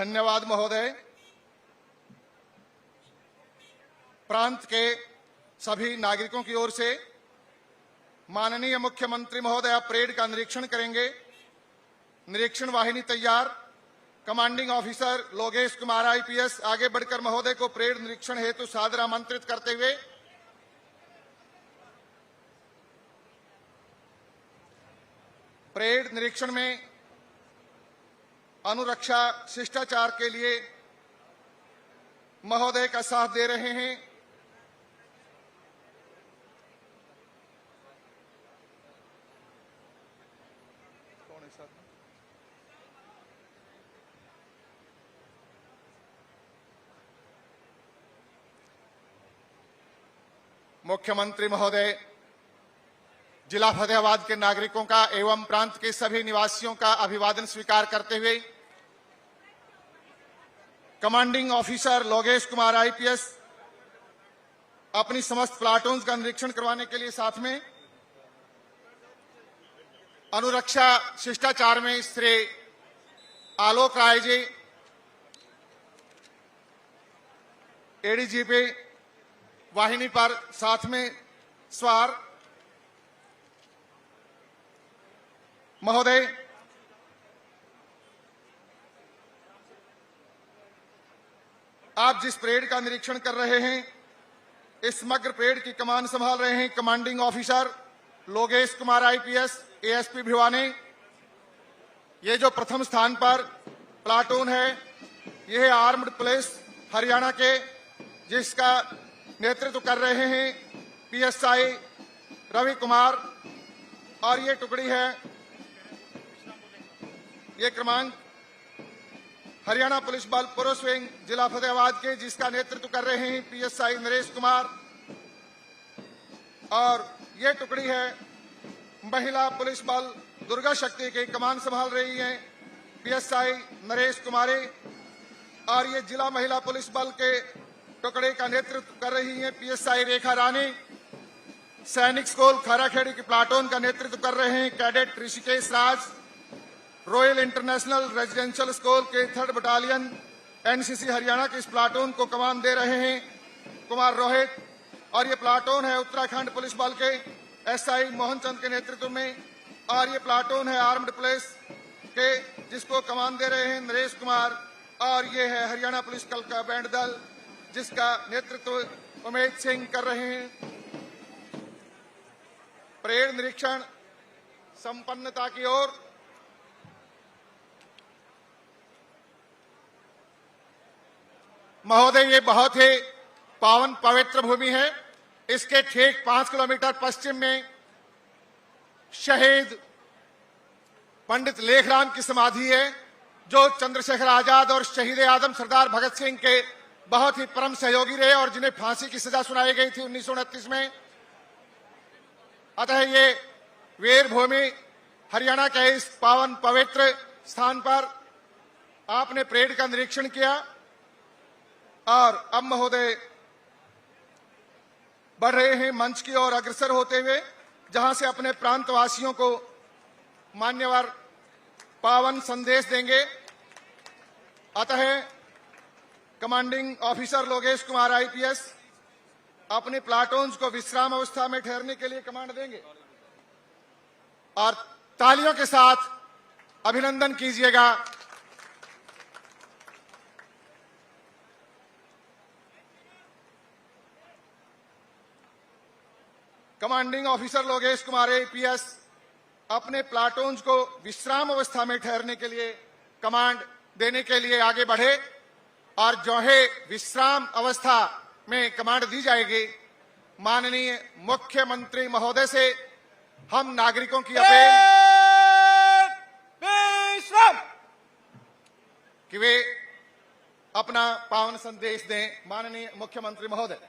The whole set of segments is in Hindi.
धन्यवाद महोदय। प्रांत के सभी नागरिकों की ओर से माननीय मुख्यमंत्री महोदय परेड का निरीक्षण करेंगे। निरीक्षण वाहिनी तैयार। Commanding officer Lokesh Kumar IPS आगे बढ़कर महोदय को परेड निरीक्षण हेतु सादर आमंत्रित करते हुए परेड निरीक्षण में अनुरक्षा शिष्टाचार के लिए महोदय का साथ दे रहे हैं। मुख्यमंत्री महोदय जिला फतेहाबाद के नागरिकों का एवं प्रांत के सभी निवासियों का अभिवादन स्वीकार करते हुए commanding officer Lokesh Kumar IPS अपनी समस्त प्लाटून्स का निरीक्षण करवाने के लिए साथ में अनुरक्षा शिष्टाचार में श्री आलोक राय जी एडीजीपी वाहिनी पर साथ में सवार महोदय आप जिस परेड का निरीक्षण कर रहे हैं इस समग्र परेड की कमान संभाल रहे हैं commanding officer Lokesh Kumar IPS ASP Bhiwani. ये जो प्रथम स्थान पर प्लाटून है यह आर्म्ड पुलिस हरियाणा के जिसका नेतृत्व कर रहे हैं पीएसआई रवि कुमार और ये टुकड़ी है ये क्रमांक हरियाणा पुलिस बल पुरुष विंग जिला फतेहाबाद के जिसका नेतृत्व कर रहे हैं पीएसआई नरेश कुमार और ये टुकड़ी है महिला पुलिस बल दुर्गा शक्ति की कमान संभाल रही है पीएसआई नरेश कुमारी और ये जिला महिला पुलिस बल के टुकड़े का नेतृत्व कर रही है पीएसआई रेखा रानी। सैनिक स्कूल खाराखेड़ी की प्लाटून का नेतृत्व कर रहे हैं कैडेट ऋषिकेश राज। रॉयल इंटरनेशनल रेजिडेंशियल स्कूल के 3rd बटालियन एनसीसी हरियाणा के इस प्लाटून को कमान दे रहे हैं कुमार रोहित और ये प्लाटून है उत्तराखंड पुलिस बल के एसआई मोहन चंद के नेतृत्व में और ये प्लाटून है आर्म्ड पुलिस के जिसको कमान दे रहे हैं नरेश कुमार और ये है हरियाणा पुलिस कल का बैंड दल जिसका नेतृत्व उमेश सिंह कर रहे हैं। परेड निरीक्षण संपन्नता की ओर। महोदय ये बहुत ही पावन पवित्र भूमि है। इसके ठीक 5 किलोमीटर पश्चिम में शहीद पंडित लेखराम की समाधि है जो चंद्रशेखर आजाद और शहीद आदम सरदार भगत सिंह के बहुत ही परम सहयोगी रहे और जिन्हें फांसी की सजा सुनाई गई थी 1929 में। अतः ये वीर भूमि हरियाणा के इस पावन पवित्र स्थान पर आपने परेड का निरीक्षण किया और अब महोदय बढ़ रहे हैं मंच की ओर अग्रसर होते हुए जहां से अपने प्रांतवासियों को मान्यवर पावन संदेश देंगे। अतः commanding officer Lokesh Kumar IPS अपने प्लाटून्स को विश्राम अवस्था में ठहरने के लिए कमांड देंगे और तालियों के साथ अभिनंदन कीजिएगा। Commanding officer Lokesh Kumar IPS अपने प्लाटून्स को विश्राम अवस्था में ठहरने के लिए कमांड देने के लिए आगे बढ़े और जो है विश्राम अवस्था में कमांड दी जाएगी माननीय मुख्यमंत्री महोदय से हम नागरिकों की अपील कि वे अपना पावन संदेश दें। माननीय मुख्यमंत्री महोदय।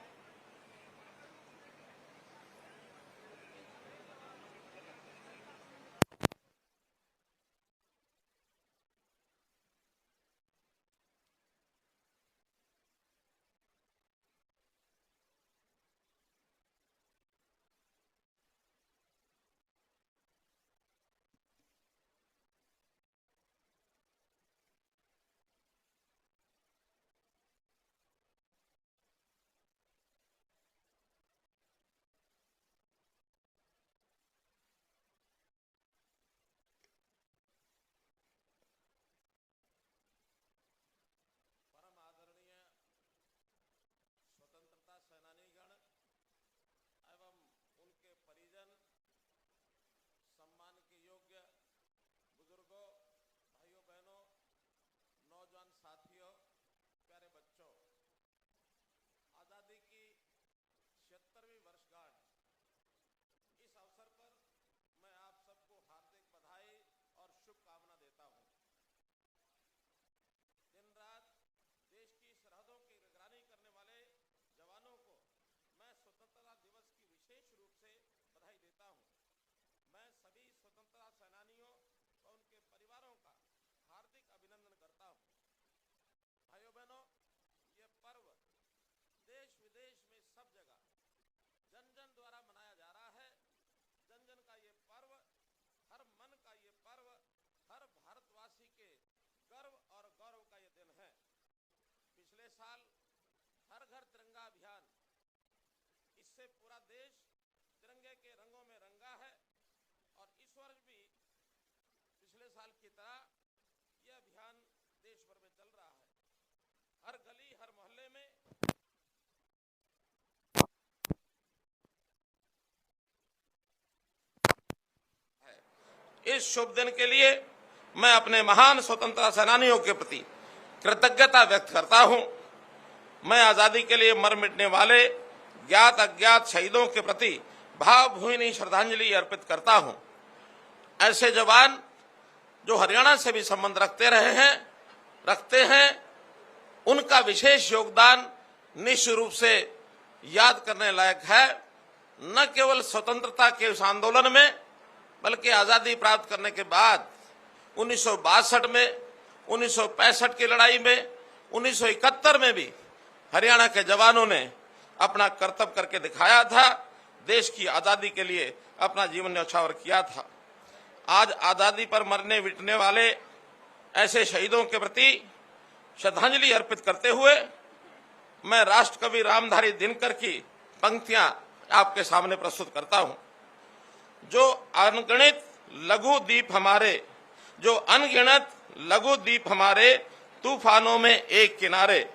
शुभकामना देता हूं। दिन रात देश की सरहदों की निगरानी करने वाले जवानों को मैं स्वतंत्रता दिवस की विशेष रूप से बधाई देता हूं। मैं सभी स्वतंत्रता सेनानियों और उनके परिवारों का हार्दिक अभिनंदन करता हूं। भाइयों बहनों, ये पर्व देश विदेश में सब जगह जन जन द्वारा मनाया जा रहा है। जन जन का ये पर्व, हर मन का ये पर्व, हर भारतवासी के गर्व और गौरव का ये दिन है। पिछले साल हर घर तिरंगा अभियान, इससे पूरा देश तिरंगे के रंगों में रंगा है और इस वर्ष भी पिछले साल की तरह यह अभियान देश भर में चल रहा है। हर गली, हर मोहल्ले में इस शुभ दिन के लिए मैं अपने महान स्वतंत्रता सेनानियों के प्रति कृतज्ञता व्यक्त करता हूं। मैं आजादी के लिए मर मिटने वाले ज्ञात अज्ञात शहीदों के प्रति भावभीनी श्रद्धांजलि अर्पित करता हूं। ऐसे जवान जो हरियाणा से भी संबंध रखते हैं, उनका विशेष योगदान निश्चित रूप से याद करने लायक है। न केवल स्वतंत्रता के उस आंदोलन में, बल्कि आजादी प्राप्त करने के बाद 1962 में, 1965 की लड़ाई में, 1971 में भी हरियाणा के जवानों ने अपना कर्तव्य करके दिखाया था। देश की आजादी के लिए अपना जीवन न्यौछावर किया था। आज आजादी पर मरने मिटने वाले ऐसे शहीदों के प्रति श्रद्धांजलि अर्पित करते हुए मैं राष्ट्रकवि रामधारी दिनकर की पंक्तियां आपके सामने प्रस्तुत करता हूं। जो अनगिनत लघु द्वीप हमारे तूफानों में एक किनारे,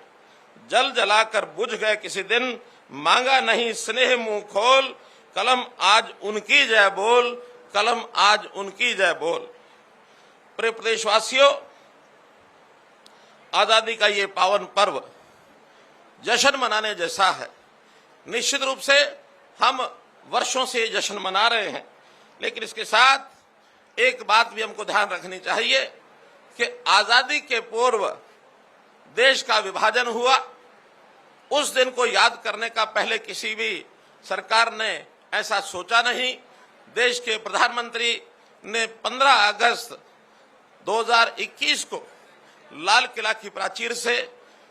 जल जलाकर बुझ गए किसी दिन, मांगा नहीं स्नेह मुंह खोल, कलम आज उनकी जय बोल, कलम आज उनकी जय बोल। प्रिय प्रदेशवासियों, आजादी का ये पावन पर्व जश्न मनाने जैसा है। निश्चित रूप से हम वर्षों से जश्न मना रहे हैं, लेकिन इसके साथ एक बात भी हमको ध्यान रखनी चाहिए कि आजादी के पूर्व देश का विभाजन हुआ। उस दिन को याद करने का पहले किसी भी सरकार ने ऐसा सोचा नहीं। देश के प्रधानमंत्री ने 15 अगस्त 2021 को लाल किला की प्राचीर से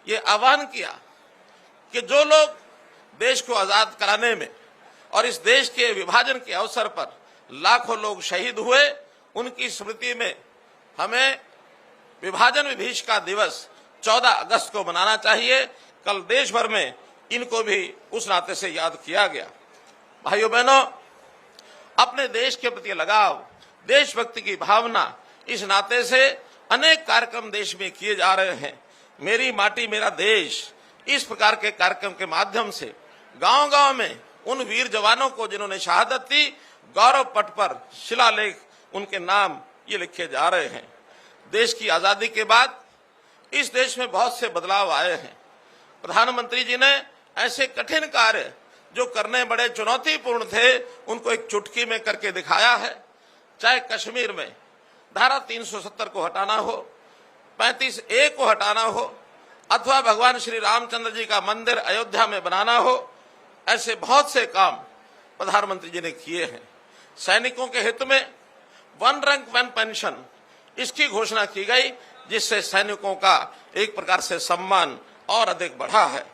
ये आह्वान किया कि जो लोग देश को आजाद कराने में और इस देश के विभाजन के अवसर पर लाखों लोग शहीद हुए, उनकी स्मृति में हमें विभाजन विभीषिका दिवस 14 अगस्त को मनाना चाहिए। कल देश भर में इनको भी उस नाते से याद किया गया। भाइयों बहनों, अपने देश के प्रति लगाव, देशभक्ति की भावना, इस नाते से अनेक कार्यक्रम देश में किए जा रहे हैं। मेरी माटी मेरा देश, इस प्रकार के कार्यक्रम के माध्यम से गांव-गांव में उन वीर जवानों को जिन्होंने शहादत दी, गौरव पट पर शिलालेख उनके नाम ये लिखे जा रहे हैं। देश की आजादी के बाद इस देश में बहुत से बदलाव आए हैं। प्रधानमंत्री जी ने ऐसे कठिन कार्य जो करने बड़े चुनौतीपूर्ण थे, उनको एक चुटकी में करके दिखाया है। चाहे कश्मीर में धारा 370 को हटाना हो, 35A को हटाना हो, अथवा भगवान श्री रामचंद्र जी का मंदिर अयोध्या में बनाना हो, ऐसे बहुत से काम प्रधानमंत्री जी ने किए हैं। सैनिकों के हित में वन रैंक वन पेंशन, इसकी घोषणा की गई, जिससे सैनिकों का एक प्रकार से सम्मान और अधिक बढ़ा है।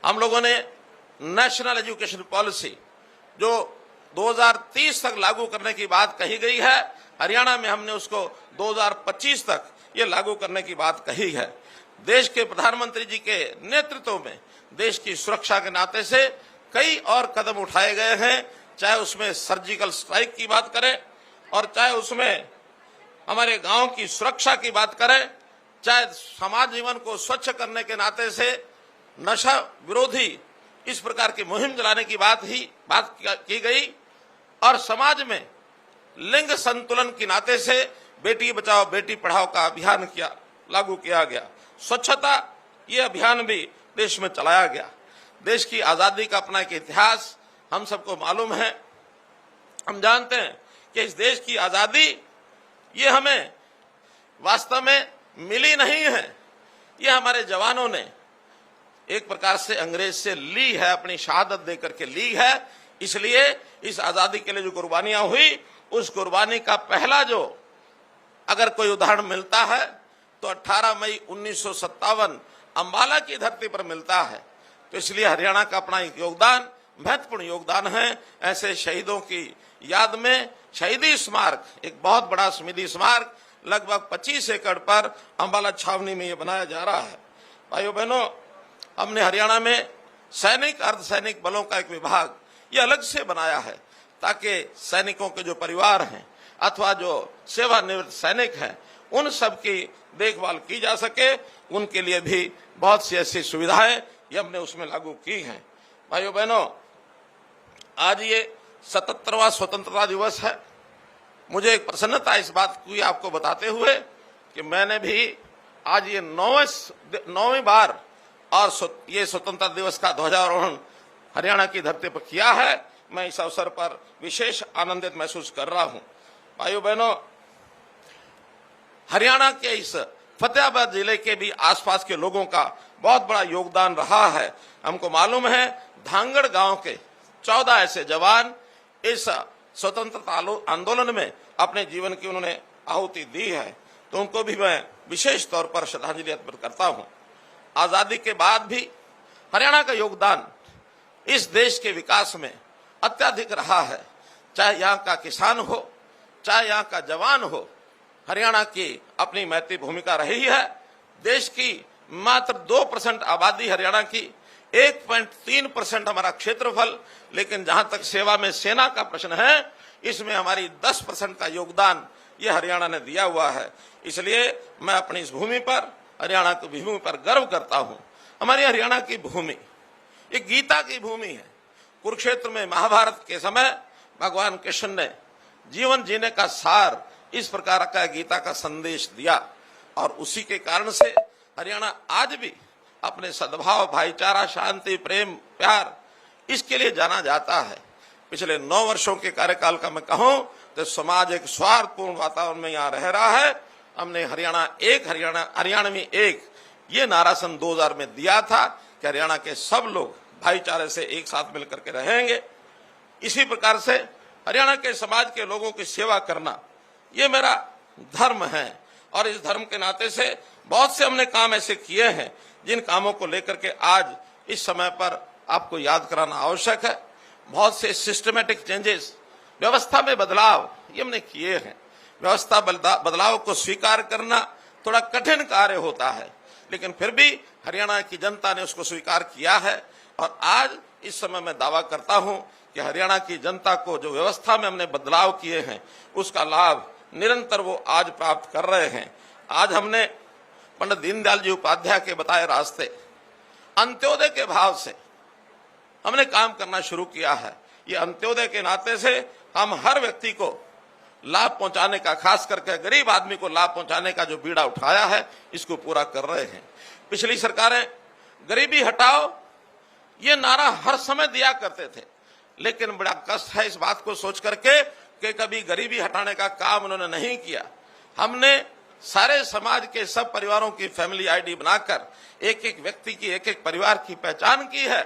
हम लोगों ने नेशनल एजुकेशन पॉलिसी जो 2030 तक लागू करने की बात कही गई है, हरियाणा में हमने उसको 2025 तक ये लागू करने की बात कही है। देश के प्रधानमंत्री जी के नेतृत्व में देश की सुरक्षा के नाते से कई और कदम उठाए गए हैं। चाहे उसमें सर्जिकल स्ट्राइक की बात करें, और चाहे उसमें हमारे गांव की सुरक्षा की बात करें, चाहे समाज जीवन को स्वच्छ करने के नाते से नशा विरोधी इस प्रकार की मुहिम चलाने की बात की गई, और समाज में लिंग संतुलन के नाते से बेटी बचाओ बेटी पढ़ाओ का अभियान लागू किया गया। स्वच्छता ये अभियान भी देश में चलाया गया। देश की आजादी का अपना एक इतिहास हम सबको मालूम है। हम जानते हैं कि इस देश की आजादी ये हमें वास्तव में मिली नहीं है, ये हमारे जवानों ने एक प्रकार से अंग्रेज से ली है, अपनी शहादत देकर के ली है। इसलिए इस आजादी के लिए जो कुर्बानियां हुई, उस कुर्बानी का पहला जो अगर कोई उदाहरण मिलता है तो 18 मई 1957 अंबाला की धरती पर मिलता है। तो इसलिए हरियाणा का अपना एक योगदान, महत्वपूर्ण योगदान है। ऐसे शहीदों की याद में शहीदी स्मारक, एक बहुत बड़ा स्मृति स्मारक लगभग 25 एकड़ पर अंबाला छावनी में ये बनाया जा रहा है। भाइयों बहनों, हमने हरियाणा में सैनिक अर्धसैनिक बलों का एक विभाग ये अलग से बनाया है, ताकि सैनिकों के जो परिवार हैं अथवा जो सेवानिवृत्त सैनिक हैं, उन सब की देखभाल की जा सके। उनके लिए भी बहुत सी ऐसी सुविधाएं ये हमने उसमें लागू की हैं। भाइयों बहनों, आज ये 77वां स्वतंत्रता दिवस है। मुझे एक प्रसन्नता इस बात की आपको बताते हुए कि मैंने भी आज ये 9वीं बार और ये स्वतंत्रता दिवस का ध्वजारोहण हरियाणा की धरती पर किया है। मैं इस अवसर पर विशेष आनंदित महसूस कर रहा हूं। भाइयों बहनों, हरियाणा के इस फतेहाबाद जिले के भी आसपास के लोगों का बहुत बड़ा योगदान रहा है। हमको मालूम है धांगड़ गांव के 14 ऐसे जवान इस स्वतंत्रता आंदोलन में अपने जीवन की उन्होंने आहुति दी है, तो उनको भी मैं विशेष तौर पर श्रद्धांजलि अर्पित करता हूं। आजादी के बाद भी हरियाणा का योगदान इस देश के विकास में अत्यधिक रहा है। चाहे यहाँ का किसान हो, चाहे यहाँ का जवान हो, हरियाणा की अपनी महती भूमिका रही है। देश की मात्र 2% आबादी हरियाणा की, 1.3% हमारा क्षेत्रफल, लेकिन जहां तक सेवा में सेना का प्रश्न है, इसमें हमारी 10% का योगदान ये हरियाणा ने दिया हुआ है। इसलिए मैं अपनी इस भूमि पर, हरियाणा की भूमि पर गर्व करता हूं। हमारी हरियाणा की भूमि एक गीता की भूमि है। कुरुक्षेत्र में महाभारत के समय भगवान कृष्ण ने जीवन जीने का सार इस प्रकार का गीता का संदेश दिया, और उसी के कारण से हरियाणा आज भी अपने सद्भाव, भाईचारा, शांति, प्रेम, प्यार, इसके लिए जाना जाता है। पिछले 9 वर्षों के कार्यकाल का मैं कहूं तो समाज एक स्वार्थपूर्ण वातावरण में यहाँ रह रहा है। हमने हरियाणवी एक ये नारा सन 2000 में दिया था कि हरियाणा के सब लोग भाईचारे से एक साथ मिलकर के रहेंगे। इसी प्रकार से हरियाणा के समाज के लोगों की सेवा करना ये मेरा धर्म है, और इस धर्म के नाते से बहुत से हमने काम ऐसे किए हैं जिन कामों को लेकर के आज इस समय पर आपको याद कराना आवश्यक है। बहुत से सिस्टमेटिक चेंजेस, व्यवस्था में बदलाव ये हमने किए हैं। व्यवस्था बदलाव को स्वीकार करना थोड़ा कठिन कार्य होता है, लेकिन फिर भी हरियाणा की जनता ने उसको स्वीकार किया है। और आज इस समय मैं दावा करता हूं कि हरियाणा की जनता को जो व्यवस्था में हमने बदलाव किए हैं, उसका लाभ निरंतर वो आज प्राप्त कर रहे हैं। आज हमने पंडित दीनदयाल जी उपाध्याय के बताए रास्ते, अंत्योदय के भाव से हमने काम करना शुरू किया है। ये अंत्योदय के नाते से हम हर व्यक्ति को लाभ पहुंचाने का, खास करके गरीब आदमी को लाभ पहुंचाने का जो बीड़ा उठाया है, इसको पूरा कर रहे हैं। पिछली सरकारें गरीबी हटाओ ये नारा हर समय दिया करते थे, लेकिन बड़ा कष्ट है इस बात को सोच करके कि कभी गरीबी हटाने का काम उन्होंने नहीं किया। हमने सारे समाज के सब परिवारों की फैमिली आईडी बनाकर एक एक व्यक्ति की, एक एक परिवार की पहचान की है।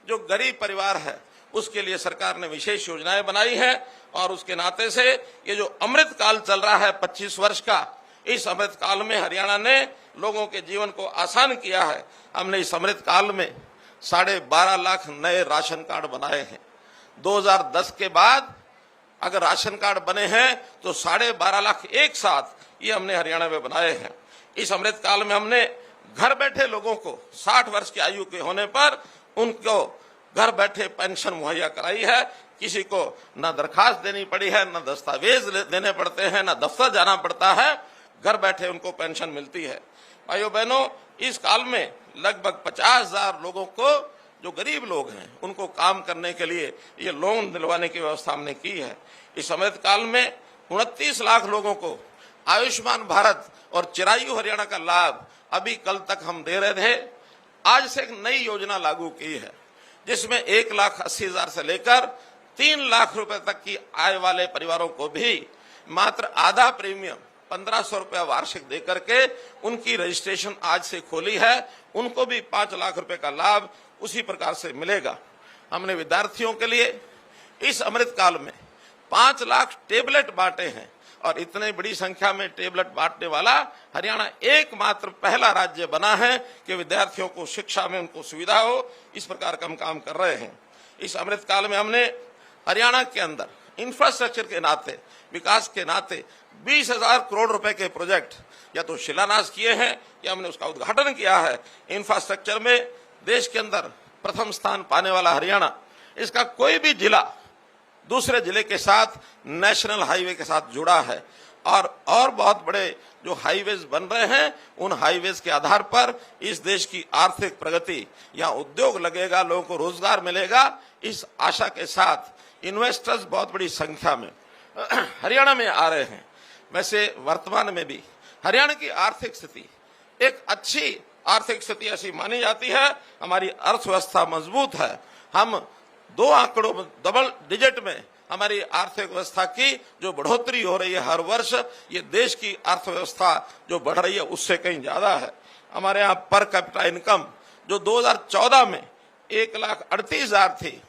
जो गरीब परिवार है उसके लिए सरकार ने विशेष योजनाएं बनाई है, और उसके नाते से ये जो अमृत काल चल रहा है 25 वर्ष का, इस अमृत काल में हरियाणा ने लोगों के जीवन को आसान किया है। हमने इस अमृत काल में 12.5 लाख नए राशन कार्ड बनाए हैं। 2010 के बाद अगर राशन कार्ड बने हैं तो 12.5 लाख एक साथ ये हमने हरियाणा में बनाए हैं। इस अमृत काल में हमने घर बैठे लोगों को 60 वर्ष की आयु के होने पर उनको घर बैठे पेंशन मुहैया कराई है। किसी को न दरखास्त देनी पड़ी है, न दस्तावेज देने पड़ते हैं, न दफ्तर जाना पड़ता है, घर बैठे उनको पेंशन मिलती है। भाइयों बहनों, इस काल में लगभग 50,000 लोगों को, जो गरीब लोग हैं, उनको काम करने के लिए ये लोन दिलवाने की व्यवस्था हमने की है। इस अमृत काल में 29 लाख लोगों को आयुष्मान भारत और चिरायु हरियाणा का लाभ अभी कल तक हम दे रहे थे। आज से एक नई योजना लागू की है जिसमें 1,80,000 से लेकर 3 लाख रुपए तक की आय वाले परिवारों को भी मात्र आधा प्रीमियम 1500 रुपया वार्षिक दे करके उनकी रजिस्ट्रेशन आज से खोली है। उनको भी 5 लाख रुपए का लाभ उसी प्रकार से मिलेगा। हमने विद्यार्थियों के लिए इस अमृत काल में 5 लाख टेबलेट बांटे हैं और इतने बड़ी संख्या में टेबलेट बांटने वाला हरियाणा एकमात्र पहला राज्य बना है कि विद्यार्थियों को शिक्षा में उनको सुविधा हो। इस प्रकार का हम काम कर रहे हैं। इस अमृत काल में हमने हरियाणा के अंदर इंफ्रास्ट्रक्चर के नाते, विकास के नाते 20,000 करोड़ रुपए के प्रोजेक्ट या तो शिलान्यास किए हैं या हमने उसका उद्घाटन किया है। इंफ्रास्ट्रक्चर में देश के अंदर प्रथम स्थान पाने वाला हरियाणा, इसका कोई भी जिला दूसरे जिले के साथ नेशनल हाईवे के साथ जुड़ा है और बहुत बड़े जो हाईवेज बन रहे हैं, उन हाईवेज के आधार पर इस देश की आर्थिक प्रगति या उद्योग लगेगा, लोगों को रोजगार मिलेगा। इस आशा के साथ इन्वेस्टर्स बहुत बड़ी संख्या में हरियाणा में आ रहे हैं। वैसे वर्तमान में भी हरियाणा की आर्थिक स्थिति एक अच्छी आर्थिक स्थिति ऐसी मानी जाती है। हमारी अर्थव्यवस्था मजबूत है। हम 2 आंकड़ों डबल डिजिट में हमारी आर्थिक व्यवस्था की जो बढ़ोतरी हो रही है हर वर्ष, ये देश की अर्थव्यवस्था जो बढ़ रही है उससे कहीं ज्यादा है। हमारे यहाँ पर कैपिटा इनकम जो 2014 में 1,38,000 थी,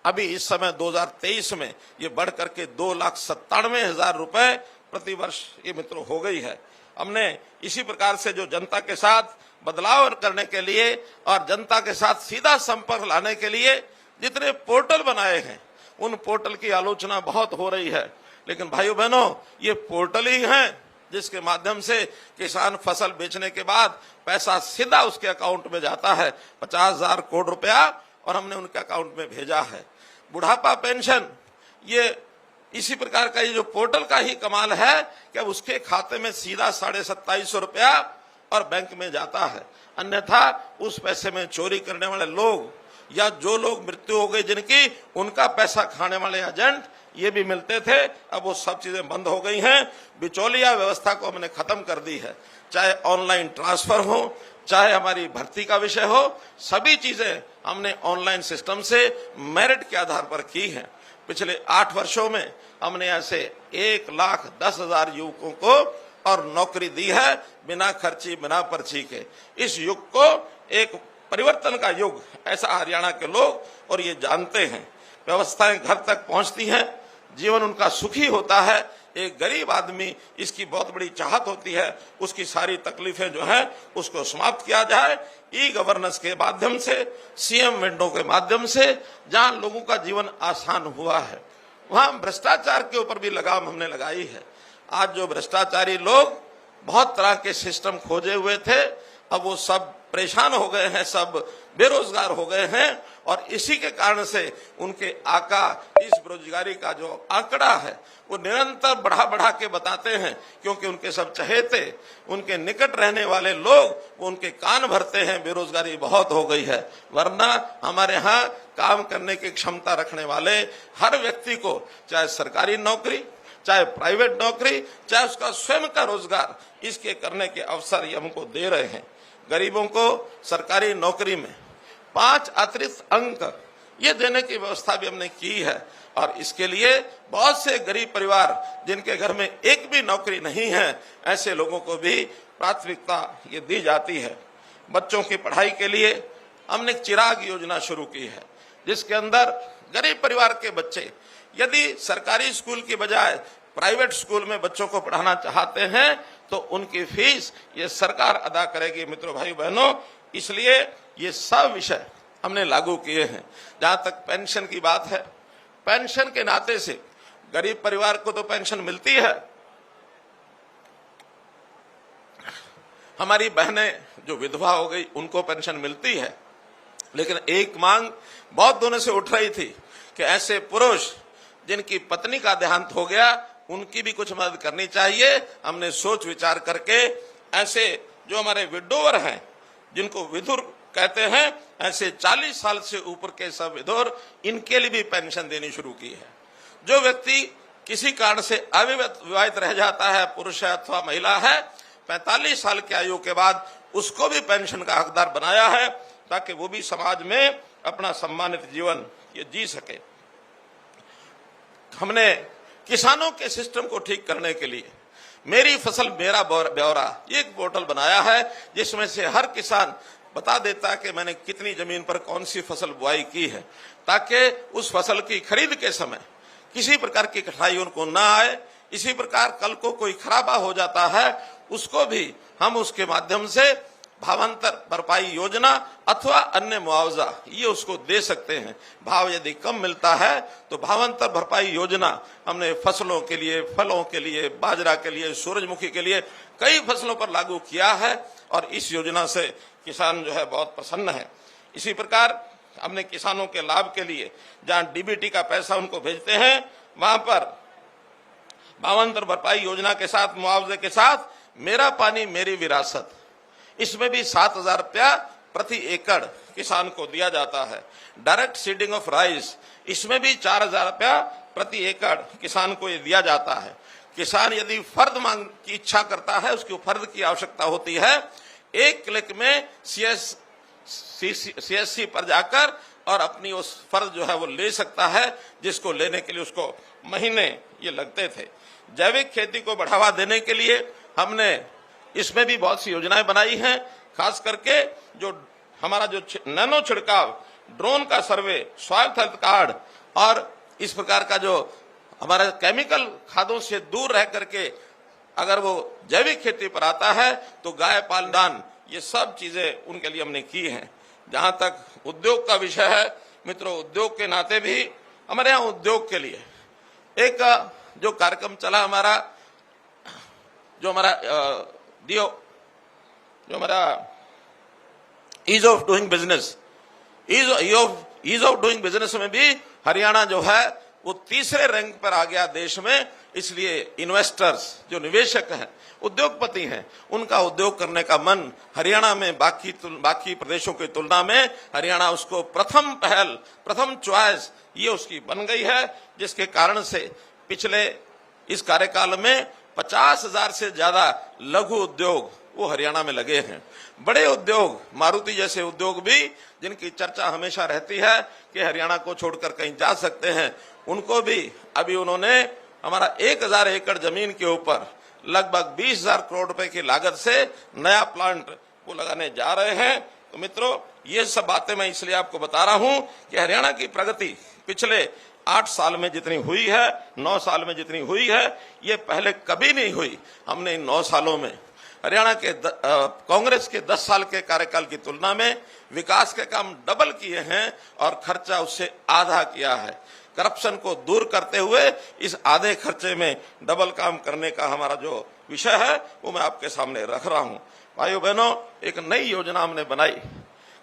अभी इस समय 2023 में ये बढ़ करके 2,97,000 रुपए प्रति वर्ष ये मित्रों हो गई है। हमने इसी प्रकार से जो जनता के साथ बदलाव करने के लिए और जनता के साथ सीधा संपर्क लाने के लिए जितने पोर्टल बनाए हैं, उन पोर्टल की आलोचना बहुत हो रही है, लेकिन भाइयों बहनों, ये पोर्टल ही हैं जिसके माध्यम से किसान फसल बेचने के बाद पैसा सीधा उसके अकाउंट में जाता है, 50,000 करोड़ रुपया, और हमने उनके अकाउंट में भेजा है। बुढ़ापा पेंशन, ये इसी प्रकार का ये जो पोर्टल का ही कमाल है कि उसके खाते में सीधा 2750 रुपया और बैंक में जाता है। अन्यथा उस पैसे में चोरी करने वाले लोग या जो लोग मृत्यु हो गई जिनकी, उनका पैसा खाने वाले एजेंट ये भी मिलते थे। अब वो सब चीजें बंद हो गई हैं। बिचौलिया व्यवस्था को हमने खत्म कर दी है। चाहे ऑनलाइन ट्रांसफर हो, चाहे हमारी भर्ती का विषय हो, सभी चीजें हमने ऑनलाइन सिस्टम से मेरिट के आधार पर की है। पिछले 8 वर्षों में हमने ऐसे 1,10,000 युवकों को और नौकरी दी है, बिना खर्ची, बिना पर्ची के। इस युग को एक परिवर्तन का युग ऐसा हरियाणा के लोग और ये जानते हैं। व्यवस्थाएं घर तक पहुंचती हैं, जीवन उनका सुखी होता है। एक गरीब आदमी, इसकी बहुत बड़ी चाहत होती है उसकी सारी तकलीफें जो हैं उसको समाप्त किया जाए। ई गवर्नेंस के माध्यम से, सीएम विंडो के माध्यम से, जहां लोगों का जीवन आसान हुआ है, वहां भ्रष्टाचार के ऊपर भी लगाम हमने लगाई है। आज जो भ्रष्टाचारी लोग बहुत तरह के सिस्टम खोजे हुए थे, अब वो सब परेशान हो गए हैं, सब बेरोजगार हो गए हैं, और इसी के कारण से उनके आका इस बेरोजगारी का जो आंकड़ा है वो निरंतर बढ़ा बढ़ा के बताते हैं, क्योंकि उनके सब चहेते, उनके निकट रहने वाले लोग वो उनके कान भरते हैं, बेरोजगारी बहुत हो गई है। वरना हमारे यहाँ काम करने की क्षमता रखने वाले हर व्यक्ति को, चाहे सरकारी नौकरी, चाहे प्राइवेट नौकरी, चाहे उसका स्वयं का रोजगार, इसके करने के अवसर ये हमको दे रहे हैं। गरीबों को सरकारी नौकरी में 5 अतिरिक्त अंक ये देने की व्यवस्था भी हमने की है, और इसके लिए बहुत से गरीब परिवार जिनके घर में एक भी नौकरी नहीं है, ऐसे लोगों को भी प्राथमिकता ये दी जाती है। बच्चों की पढ़ाई के लिए हमने एक चिराग योजना शुरू की है, जिसके अंदर गरीब परिवार के बच्चे यदि सरकारी स्कूल की बजाय प्राइवेट स्कूल में बच्चों को पढ़ाना चाहते हैं तो उनकी फीस ये सरकार अदा करेगी। मित्रों, भाई बहनों, इसलिए ये सब विषय हमने लागू किए हैं। जहां तक पेंशन की बात है, पेंशन के नाते से गरीब परिवार को तो पेंशन मिलती है। हमारी बहनें जो विधवा हो गई उनको पेंशन मिलती है, लेकिन एक मांग बहुत दिनों से उठ रही थी कि ऐसे पुरुष जिनकी पत्नी का देहांत हो गया, उनकी भी कुछ मदद करनी चाहिए। हमने सोच विचार करके ऐसे जो हमारे विडोवर हैं, जिनको विधुर कहते हैं, ऐसे 40 साल से ऊपर के सब विधुर, इनके लिए भी पेंशन देनी शुरू की है। जो व्यक्ति किसी कारण से अविवाहित रह जाता है, पुरुष है अथवा महिला है, 45 साल की आयु के बाद उसको भी पेंशन का हकदार बनाया है, ताकि वो भी समाज में अपना सम्मानित जीवन ये जी सके। हमने किसानों के सिस्टम को ठीक करने के लिए मेरी फसल मेरा ब्यौरा, ये एक पोर्टल बनाया है जिसमें से हर किसान बता देता है कि मैंने कितनी जमीन पर कौन सी फसल बुआई की है, ताकि उस फसल की खरीद के समय किसी प्रकार की कठिनाई उनको ना आए। इसी प्रकार कल को कोई खराबा हो जाता है, उसको भी हम उसके माध्यम से भावांतर भरपाई योजना अथवा अन्य मुआवजा ये उसको दे सकते हैं। भाव यदि कम मिलता है तो भावांतर भरपाई योजना हमने फसलों के लिए, फलों के लिए, बाजरा के लिए, सूरजमुखी के लिए कई फसलों पर लागू किया है और इस योजना से किसान जो है बहुत प्रसन्न है। इसी प्रकार हमने किसानों के लाभ के लिए जहां डीबीटी का पैसा उनको भेजते हैं, वहां पर भावांतर भरपाई योजना के साथ, मुआवजे के साथ मेरा पानी मेरी विरासत, इसमें भी 7,000 रुपया प्रति एकड़ किसान को दिया जाता है। डायरेक्ट सीडिंग ऑफ राइस, इसमें भी 4,000 रुपया प्रति एकड़ किसान को ये दिया जाता है। किसान यदि फर्द मांग की इच्छा करता है, उसकी फर्द की आवश्यकता होती है, एक क्लिक में सीएससी पर जाकर और अपनी उस फर्ज जो है वो ले सकता है, जिसको लेने के लिए उसको महीने ये लगते थे। जैविक खेती को बढ़ावा देने के लिए हमने इसमें भी बहुत सी योजनाएं बनाई हैं, खास करके जो हमारा जो नैनो छिड़काव, ड्रोन का सर्वे, सॉइल हेल्थ कार्ड और इस प्रकार का जो हमारा केमिकल खादों से दूर रह करके अगर वो जैविक खेती पर आता है तो गाय पालदान, ये सब चीजें उनके लिए हमने की हैं। जहां तक उद्योग का विषय है, मित्रों, उद्योग के नाते भी हमारे यहाँ उद्योग के लिए एक जो कार्यक्रम चला हमारा, जो हमारा ease of doing business, ease of doing business में भी हरियाणा जो है वो तीसरे रैंक पर आ गया देश में। इसलिए इन्वेस्टर्स, जो निवेशक हैं, उद्योगपति हैं, उनका उद्योग करने का मन हरियाणा में बाकी प्रदेशों की तुलना में हरियाणा उसको प्रथम पहल, प्रथम चॉइस ये उसकी बन गई है, जिसके कारण से पिछले इस कार्यकाल में 50,000 से ज्यादा लघु उद्योग वो हरियाणा में लगे हैं। बड़े उद्योग, मारुति जैसे उद्योग भी, जिनकी चर्चा हमेशा रहती है कि हरियाणा को छोड़कर कहीं जा सकते हैं, उनको भी अभी उन्होंने हमारा 1,000 एकड़ जमीन के ऊपर लगभग 20,000 करोड़ रुपए की लागत से नया प्लांट वो लगाने जा रहे हैं। तो मित्रों, ये सब बातें मैं इसलिए आपको बता रहा हूं कि हरियाणा की प्रगति पिछले 8 साल में जितनी हुई है, 9 साल में जितनी हुई है, ये पहले कभी नहीं हुई। हमने इन 9 सालों में हरियाणा के कांग्रेस के 10 साल के कार्यकाल की तुलना में विकास के काम डबल किए हैं और खर्चा उससे आधा किया है। करप्शन को दूर करते हुए इस आधे खर्चे में डबल काम करने का हमारा जो विषय है वो मैं आपके सामने रख रहा हूं। भाइयों बहनों, एक नई योजना हमने बनाई।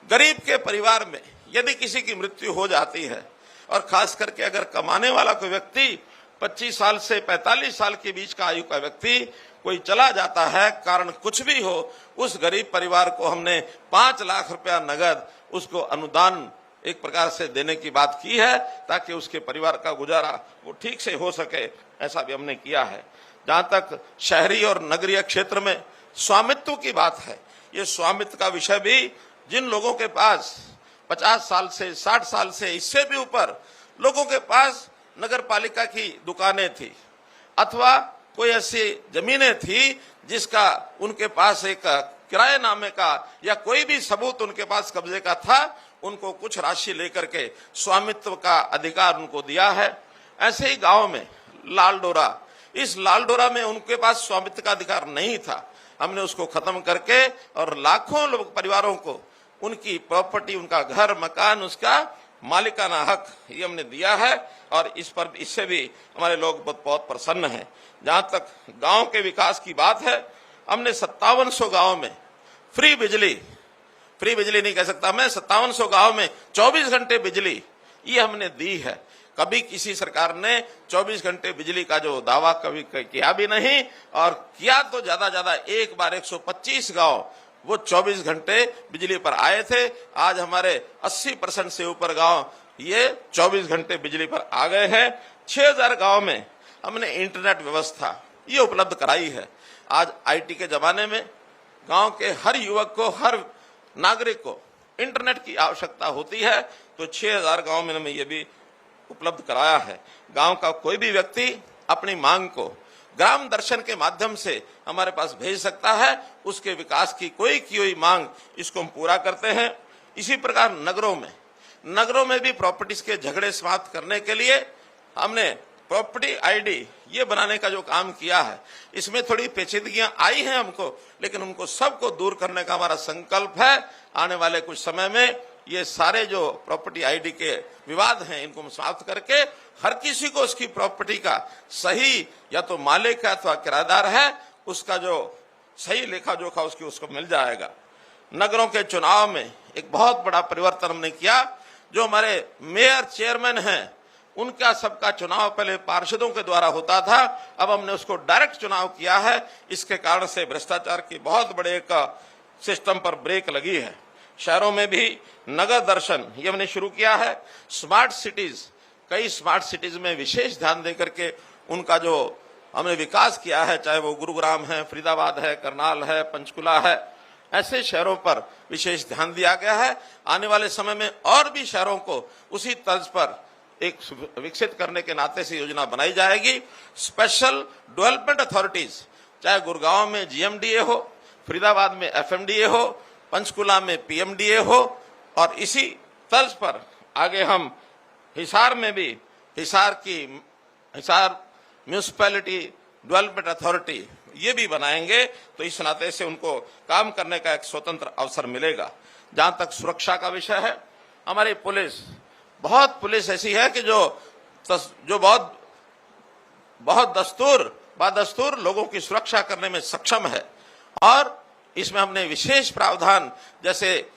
गरीब के परिवार में यदि किसी की मृत्यु हो जाती है और खास करके अगर कमाने वाला कोई व्यक्ति 25 साल से 45 साल के बीच का आयु का व्यक्ति कोई चला जाता है, कारण कुछ भी हो, उस गरीब परिवार को हमने 5 लाख रुपया नगद उसको अनुदान एक प्रकार से देने की बात की है, ताकि उसके परिवार का गुजारा वो ठीक से हो सके। ऐसा भी हमने किया है। जहां तक शहरी और नगरीय क्षेत्र में स्वामित्व की बात है, ये स्वामित्व का विषय भी जिन लोगों के पास 50 साल से 60 साल से इससे भी ऊपर लोगों के पास नगर पालिका की दुकानें थी अथवा कोई ऐसी जमीनें थी जिसका उनके पास एक किराएनामे का या कोई भी सबूत उनके पास कब्जे का था, उनको कुछ राशि लेकर के स्वामित्व का अधिकार उनको दिया है। ऐसे ही गांव में लालडोरा, इस लालडोरा में उनके पास स्वामित्व का अधिकार नहीं था, हमने उसको खत्म करके और लाखों लोग परिवारों को उनकी प्रॉपर्टी, उनका घर मकान, उसका मालिकाना हक ये हमने दिया है और इससे भी हमारे लोग बहुत प्रसन्न हैं। जहां तक गांव के विकास की बात है, हमने 5700 गांव में फ्री बिजली नहीं कह सकता मैं, 5700 गांव में 24 घंटे बिजली ये हमने दी है। कभी किसी सरकार ने 24 घंटे बिजली का जो दावा कभी किया भी नहीं, और किया तो ज्यादा एक बार 125 गांव वो 24 घंटे बिजली पर आए थे। आज हमारे 80% से ऊपर गांव ये 24 घंटे बिजली पर आ गए हैं। 6000 गांव में हमने इंटरनेट व्यवस्था ये उपलब्ध कराई है। आज आईटी के जमाने में गांव के हर युवक को, हर नागरिक को इंटरनेट की आवश्यकता होती है, तो 6000 गांव में हमने ये भी उपलब्ध कराया है। गांव का कोई भी व्यक्ति अपनी मांग को ग्राम दर्शन के माध्यम से हमारे पास भेज सकता है, उसके विकास की कोई की हुई मांग इसको हम पूरा करते हैं। इसी प्रकार नगरों में भी प्रॉपर्टीज के झगड़े समाप्त करने के लिए हमने प्रॉपर्टी आईडी ये बनाने का जो काम किया है, इसमें थोड़ी पेचीदगियां आई हैं हमको, लेकिन उनको सबको दूर करने का हमारा संकल्प है। आने वाले कुछ समय में ये सारे जो प्रॉपर्टी आईडी के विवाद हैं, इनको हम समाप्त करके हर किसी को उसकी प्रॉपर्टी का सही, या तो मालिक है अथवा किराएदार है, उसका जो सही लेखा जोखा उसको मिल जाएगा। नगरों के चुनाव में एक बहुत बड़ा परिवर्तन हमने किया। जो हमारे मेयर चेयरमैन हैं, उनका सबका चुनाव पहले पार्षदों के द्वारा होता था, अब हमने उसको डायरेक्ट चुनाव किया है। इसके कारण से भ्रष्टाचार की बहुत बड़े एक सिस्टम पर ब्रेक लगी है। शहरों में भी नगर दर्शन ये हमने शुरू किया है। स्मार्ट सिटीज, कई स्मार्ट सिटीज में विशेष ध्यान देकर के उनका जो हमने विकास किया है, चाहे वो गुरुग्राम है, फरीदाबाद है, करनाल है, पंचकुला है, ऐसे शहरों पर विशेष ध्यान दिया गया है। आने वाले समय में और भी शहरों को उसी तर्ज पर एक विकसित करने के नाते से योजना बनाई जाएगी। स्पेशल डेवलपमेंट अथॉरिटीज, चाहे गुड़गांव में जीएमडीए हो, फरीदाबाद में एफएमडीए हो, पंचकुला में पीएमडीए हो, और इसी तर्ज पर आगे हम हिसार में भी हिसार म्यूनिसिपैलिटी डेवलपमेंट अथॉरिटी ये भी बनाएंगे। तो इस नाते से उनको काम करने का एक स्वतंत्र अवसर मिलेगा। जहां तक सुरक्षा का विषय है, हमारी पुलिस ऐसी है कि जो बहुत बदस्तूर लोगों की सुरक्षा करने में सक्षम है। और इसमें हमने विशेष प्रावधान, जैसे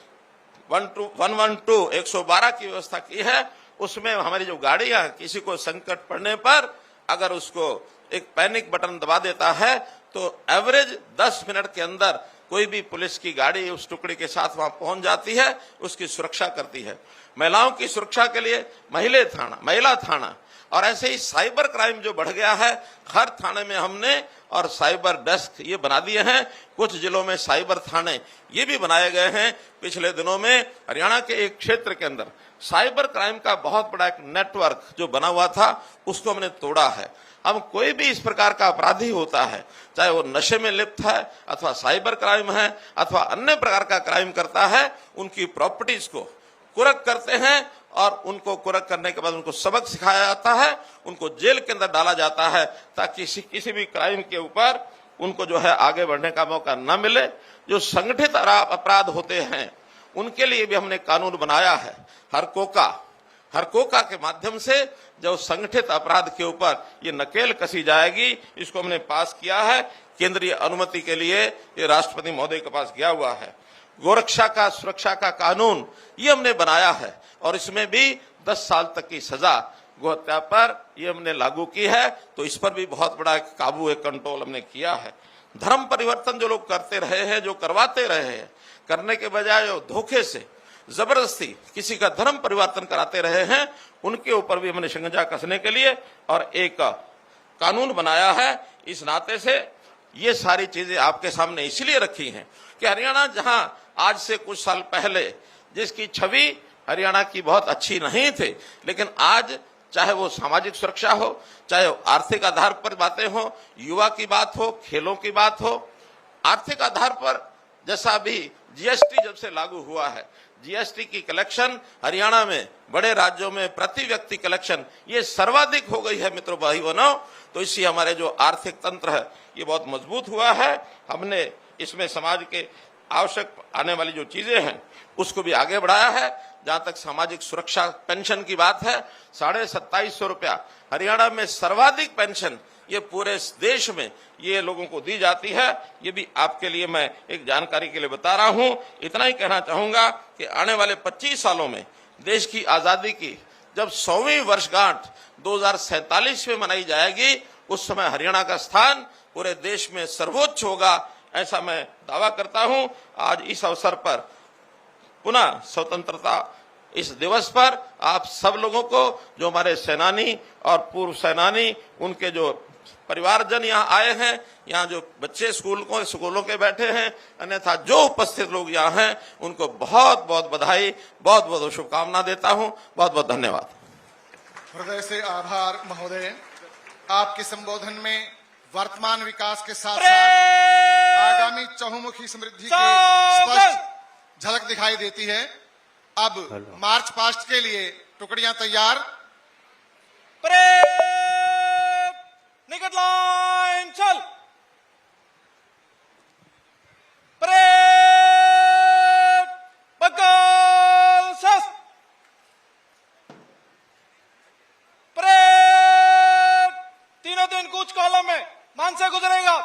112 की व्यवस्था की है। उसमें हमारी जो गाड़ियां किसी को संकट पड़ने पर अगर उसको एक पैनिक बटन दबा देता है, तो एवरेज 10 मिनट के अंदर कोई भी पुलिस की गाड़ी उस टुकड़ी के साथ वहां पहुंच जाती है, उसकी सुरक्षा करती है। महिलाओं की सुरक्षा के लिए महिला थाना, और ऐसे ही साइबर क्राइम जो बढ़ गया है, हर थाने में हमने और साइबर डेस्क ये बना दिए हैं। कुछ जिलों में साइबर थाने ये भी बनाए गए हैं। पिछले दिनों में हरियाणा के एक क्षेत्र के अंदर साइबर क्राइम का बहुत बड़ा एक नेटवर्क जो बना हुआ था, उसको हमने तोड़ा है। हम कोई भी इस प्रकार का अपराधी होता है, चाहे वो नशे में लिप्त है अथवा साइबर क्राइम है अथवा अन्य प्रकार का क्राइम करता है, उनकी प्रॉपर्टीज को कुरक करते हैं, और उनको कुरक करने के बाद उनको सबक सिखाया जाता है, उनको जेल के अंदर डाला जाता है, ताकि किसी भी क्राइम के ऊपर उनको जो है आगे बढ़ने का मौका न मिले। जो संगठित अपराध होते हैं, उनके लिए भी हमने कानून बनाया है। हरकोका के माध्यम से जो संगठित अपराध के ऊपर ये नकेल कसी जाएगी, इसको हमने पास किया है। केंद्रीय अनुमति के लिए ये राष्ट्रपति महोदय के पास गया हुआ है। गोरक्षा का सुरक्षा का कानून ये हमने बनाया है, और इसमें भी 10 साल तक की सजा गोहत्या पर ये हमने लागू की है। तो इस पर भी बहुत बड़ा काबू, एक कंट्रोल हमने किया है। धर्म परिवर्तन जो लोग करते रहे हैं, जो करवाते रहे हैं, करने के बजाय जो धोखे से जबरदस्ती किसी का धर्म परिवर्तन कराते रहे हैं, उनके ऊपर भी हमने शिकंजा कसने के लिए और एक कानून बनाया है। इस नाते से ये सारी चीजें आपके सामने इसलिए रखी हैं कि हरियाणा जहां आज से कुछ साल पहले जिसकी छवि हरियाणा की बहुत अच्छी नहीं थी, लेकिन आज चाहे वो सामाजिक सुरक्षा हो, चाहे आर्थिक आधार पर बातें हो, युवा की बात हो, खेलों की बात हो, आर्थिक आधार पर जैसा भी जीएसटी जब से लागू हुआ है, जीएसटी की कलेक्शन हरियाणा में बड़े राज्यों में प्रति व्यक्ति कलेक्शन ये सर्वाधिक हो गई है मित्रों, भाई बहनों। तो इससे हमारे जो आर्थिक तंत्र है ये बहुत मजबूत हुआ है। हमने इसमें समाज के आवश्यक आने वाली जो चीजें हैं उसको भी आगे बढ़ाया है। जहां तक सामाजिक सुरक्षा पेंशन की बात है, 2750 रुपया हरियाणा में सर्वाधिक पेंशन ये पूरे देश में ये लोगों को दी जाती है। ये भी आपके लिए मैं एक जानकारी के लिए बता रहा हूं। इतना ही कहना चाहूंगा कि आने वाले 25 सालों में देश की आजादी की जब 100वीं वर्षगांठ 2047 में मनाई जाएगी, उस समय हरियाणा का स्थान पूरे देश में सर्वोच्च होगा, ऐसा मैं दावा करता हूं। आज इस अवसर पर पुनः स्वतंत्रता इस दिवस पर आप सब लोगों को, जो हमारे सेनानी और पूर्व सेनानी, उनके जो परिवारजन यहाँ आए हैं, यहाँ जो बच्चे स्कूलों के बैठे हैं, अन्यथा जो उपस्थित लोग यहाँ हैं, उनको बहुत बहुत बधाई, बहुत बहुत शुभकामना देता हूँ। बहुत बहुत धन्यवाद। हृदय से आभार महोदय। आपके संबोधन में वर्तमान विकास के साथ साथ परेड आगामी चहुमुखी समृद्धि की चौकस। स्पष्ट झलक दिखाई देती है। अब मार्च पास्ट के लिए टुकड़ियां तैयार। परेड निकट लाइन चल। परेड बगल शस्त्र। परेड तीनों दिन कूच कॉलम में मान से गुजरेगा।